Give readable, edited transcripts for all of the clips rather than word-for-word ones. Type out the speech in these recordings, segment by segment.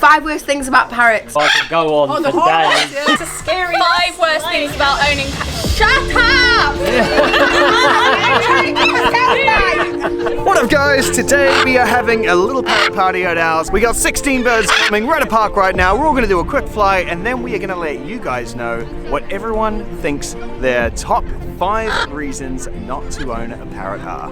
5 worst things about parrots. I could go on for days. It's a scary 5 worst things about owning Shut up! What up, guys? Today we are having a little parrot party at ours. We got 16 birds coming. We're at a park right now. We're all going to do a quick fly, and then we are going to let you guys know what everyone thinks their top 5 reasons not to own a parrot are.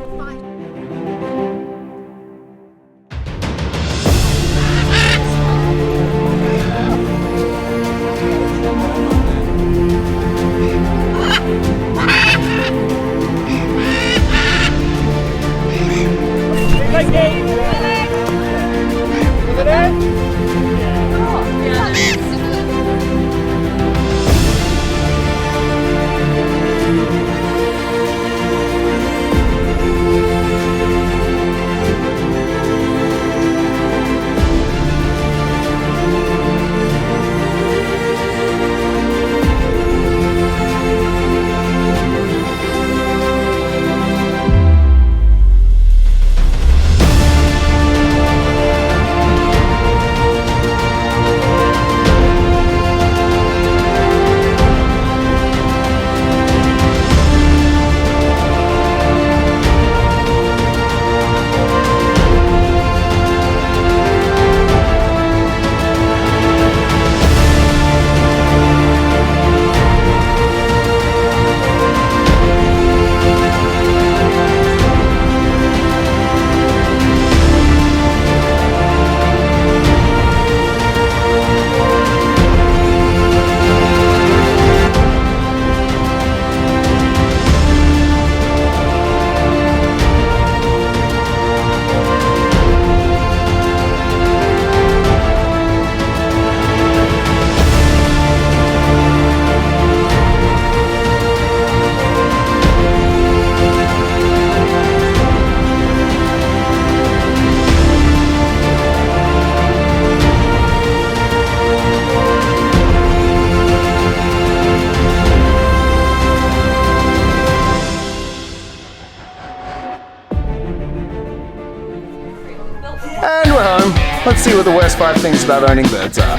And we're home. Let's see what the worst 5 things about owning birds are.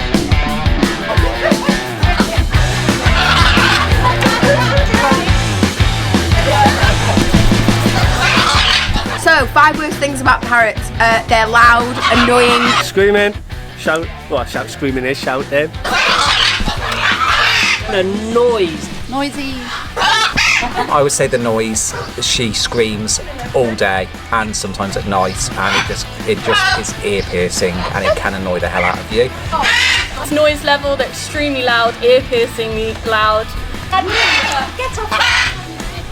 So, 5 worst things about parrots. They're loud, annoying. Screaming, shout, well, shout, screaming is shouting. The noise. Noisy. I would say the noise. She screams all day and sometimes at night, and it just is ear piercing, and it can annoy the hell out of you. It's noise level, they're extremely loud, ear piercingly loud. Get off.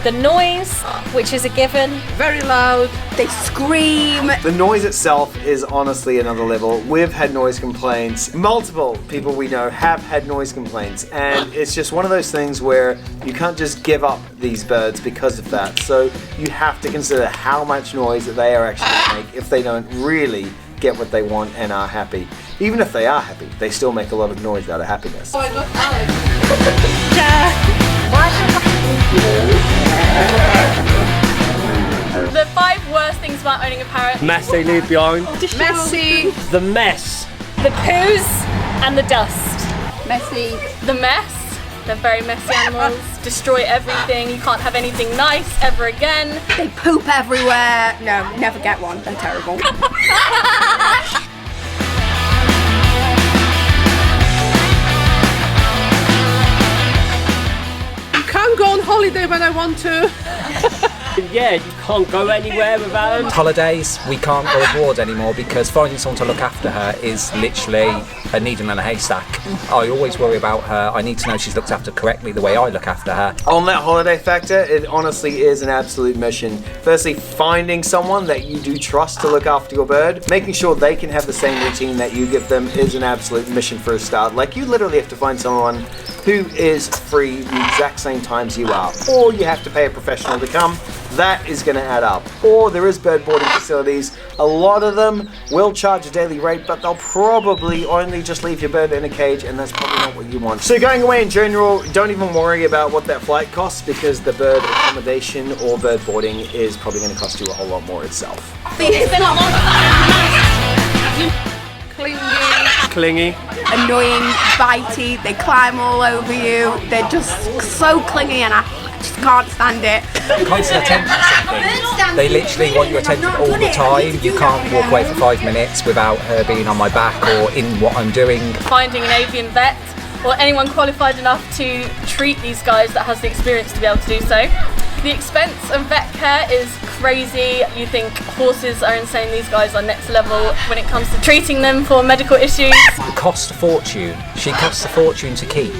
The noise, which is a given, very loud. They scream. The noise itself is honestly another level. We've had noise complaints. Multiple people we know have had noise complaints, and it's just one of those things where you can't just give up these birds because of that. So you have to consider how much noise that they are actually going to make if they don't really get what they want and are happy. Even if they are happy, they still make a lot of noise out of happiness. The 5 worst things about owning a parrot. Mess they leave behind. Messy. The mess. The poos and the dust. Messy. The mess. They're very messy animals. Destroy everything. You can't have anything nice ever again. They poop everywhere. No, never get one. They're terrible. You can't go on holiday when I want to. Yeah, you can't go anywhere without them. Holidays, we can't go abroad anymore because finding someone to look after her is literally a needle in a haystack. I always worry about her. I need to know she's looked after correctly the way I look after her. On that holiday factor, it honestly is an absolute mission. Firstly, finding someone that you do trust to look after your bird, making sure they can have the same routine that you give them is an absolute mission for a start. Like, you literally have to find someone who is free the exact same times you are, or you have to pay a professional to come. That is going to add up. Or there is bird boarding facilities. A lot of them will charge a daily rate, but they'll probably only just leave your bird in a cage, and that's probably not what you want. So going away in general, don't even worry about what that flight costs, because the bird accommodation or bird boarding is probably going to cost you a whole lot more itself. Clingy. clingy. Annoying, bitey, they climb all over you. They're just so clingy and I just can't stand it. Constant attention seeking. They literally want your attention all the time. You can't walk away for 5 minutes without her being on my back or in what I'm doing. Finding an avian vet or anyone qualified enough to treat these guys that has the experience to be able to do so. The expense of vet care is crazy. You think horses are insane, these guys are next level when it comes to treating them for medical issues. It costs a fortune. She costs a fortune to keep.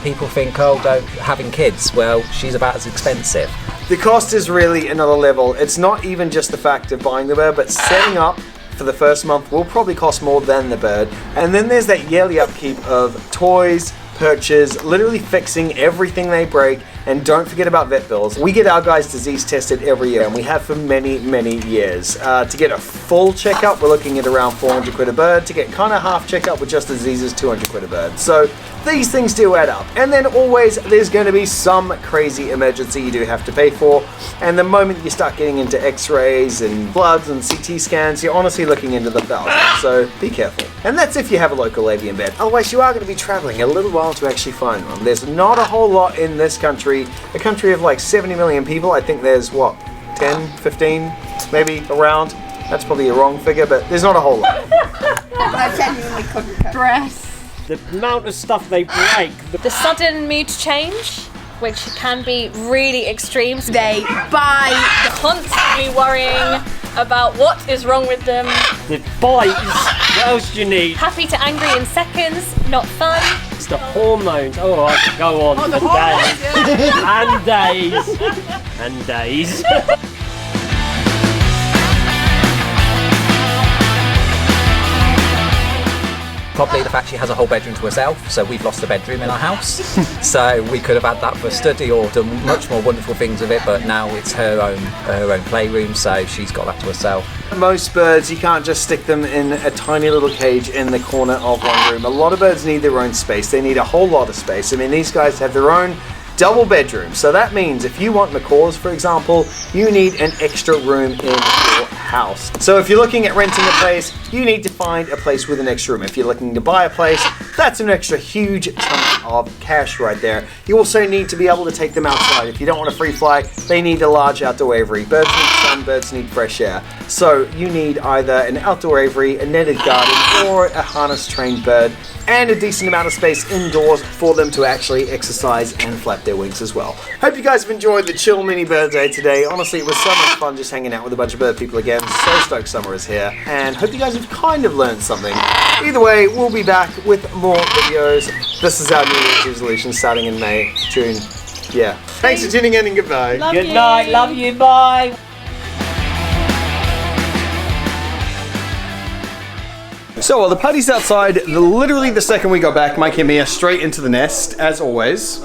People think, oh, having kids, well, she's about as expensive. The cost is really another level. It's not even just the fact of buying the bird, but setting up for the first month will probably cost more than the bird. And then there's that yearly upkeep of toys, perches, literally fixing everything they break. And don't forget about vet bills. We get our guys disease tested every year, and we have for many, many years. To get a full checkup, we're looking at around 400 quid a bird. To get kind of half checkup with just diseases, 200 quid a bird. So these things do add up. And then always there's going to be some crazy emergency you do have to pay for. And the moment you start getting into x-rays and bloods and CT scans, you're honestly looking into the thousands. So be careful. And that's if you have a local avian vet. Otherwise, you are going to be traveling a little while to actually find one. There's not a whole lot in this country. A country of like 70 million people. I think there's what, 10, 15, maybe around. That's probably a wrong figure, but there's not a whole lot. I genuinely couldn't dress. The amount of stuff they break. The sudden mood change, which can be really extreme. They bite. Constantly worrying about what is wrong with them. The bites. What else do you need? Happy to angry in seconds, not fun. It's the hormones. Oh, I could go on for days. And days. And days. Probably the fact she has a whole bedroom to herself, so we've lost a bedroom in our house. So we could have had that for a study or done much more wonderful things with it, but now it's her own playroom, so she's got that to herself. Most birds, you can't just stick them in a tiny little cage in the corner of one room. A lot of birds need their own space. They need a whole lot of space. I mean, these guys have their own double bedroom. So that means if you want macaws, for example, you need an extra room in your house. So if you're looking at renting a place, you need to find a place with an extra room. If you're looking to buy a place, that's an extra huge chunk of cash right there. You also need to be able to take them outside. If you don't want a free flight, they need a large outdoor aviary. Birds need sun, birds need fresh air. So you need either an outdoor aviary, a netted garden, or a harness trained bird, and a decent amount of space indoors for them to actually exercise and flap their wings as well. Hope you guys have enjoyed the chill mini bird day today. Honestly, it was so much fun just hanging out with a bunch of bird people again. So stoked summer is here, and hope you guys have kind of learned something. Either way, we'll be back with more videos. This is our New Year's resolution starting in May, June. Yeah. Thanks for tuning in and goodbye. Good night. Love you. Bye. So while the party's outside, literally the second we got back, Mikey and me are straight into the nest, as always.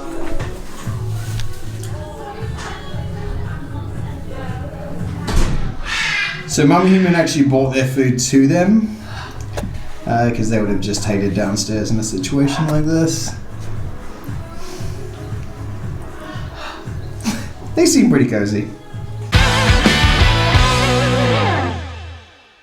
So Mum Human actually brought their food to them, because they would have just hated downstairs in a situation like this. They seem pretty cozy.